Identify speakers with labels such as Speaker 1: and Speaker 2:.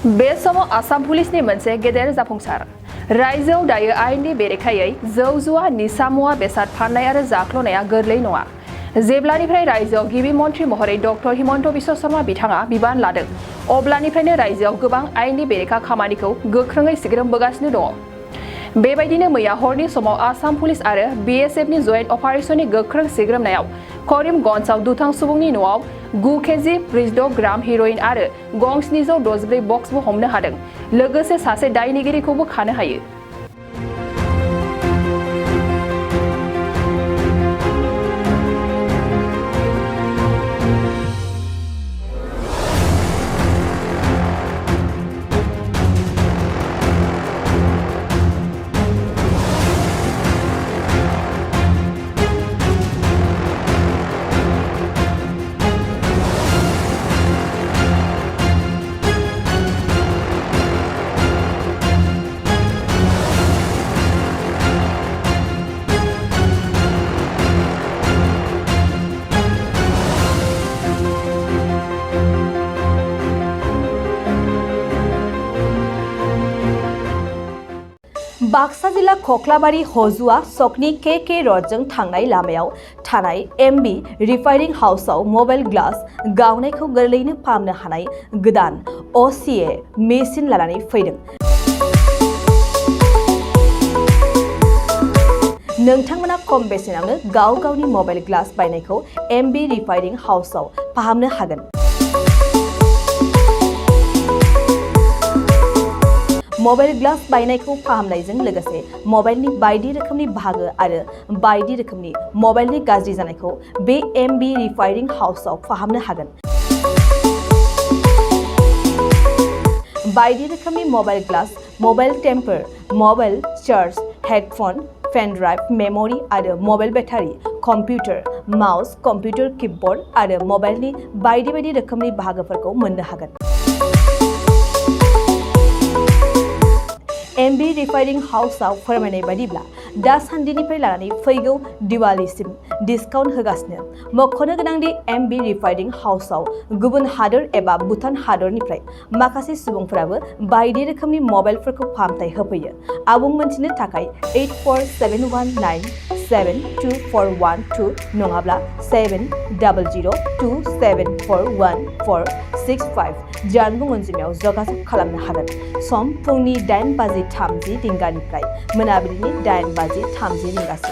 Speaker 1: बे समाव आसाम पुलिसनि मोनसे गेदेर जाफुंसार रायजोआव दायो आयेननि बेरेखायै जौ जुवा निसा मुवा बेसाद फाननाय आरो जाख्ल'नाया गोरलै नङा। जेब्लानिफ्राय रायजोआव गिबि मन्थ्रि महरै डक्टर हिमन्त बिश्व शर्मा बिथाङा बिबान लादों अब्लानिफ्रायनो रायजोआव गोबां आयेननि बेरेखा खामानिखौ गोख्रोङै सिग्रोमबोगासिनो दङ। बेबायदिनो मैया हरनि समाव आसाम पुलिस आरो BSF नि जयेन्ट अपारेशननि गोख्रों सिग्रोमनायाव करिमगन्जआव दुथां सुबुंनि न'आव 9 केजि 46 ग्राम हेर'इन आरो गं 764 बक्सबो हमनो हादों। लोगोसे सासे दायनिगिरिखौबो खानो हायो।
Speaker 2: बाक्सा जिल्ला खख्लाबारि हजुआ सकनि के रडजों थांनाय लामायाव थानाय MB रिफाइनिं हाउसआव मबाइल ग्लास गावनायखौ गोरलैयैनो फाहामनो हानाय गोदान OCA मेसिन लानानै फैदों। नोंथांमोना खम बेसेनावनो गावनि मबाइल ग्लास बायनायखौ MB रिफाइनिं हाउसआव फाहामनो हागोन। मबाइल ग्लास बायनायखौ फाहामनायजों लोगोसे मबाइलनि बायदि रोखोमनि बाहागो आरो बायदि रोखोमनि मबाइलनि गाज्रि जानायखौ बे MB रिफाइनिं हाउसआव फाहामनो हागोन। बायदि रोखोमनि mobile glass, mobile temper, mobile charge, headphone, pen drive, memory आरो mobile battery, computer, mouse, computer keyboard आरो मबाइलनि बायदि रोखोमनि बाहागोफोरखौ मोननो हागोन। MB रिफाइनिं हाउसआव फोरमायनाय बायदिब्ला दासान्दिनिफ्राय लानानै फैगौ दिवालीसिम डिसकाउन्ट होगासिनो। मख'नो गोनांदि MB रिफाइनिं हाउसआव गुबुन हादोर एबा भुटान हादरनिफ्राय माखासे सुबुंफोराबो बायदि रोखोमनि मबाइलफोरखौ फाहामथाय होफैयो। आबुं मोनथिनो थाखाय 8471972412 नङाब्ला 7002741465 जानबुं अनजिमायाव जगाजग खालामनो हागोन। सम फुंनि 8:30 रिंगानिफ्राय मोनाबिलिनि 8:30 रिंगासिम।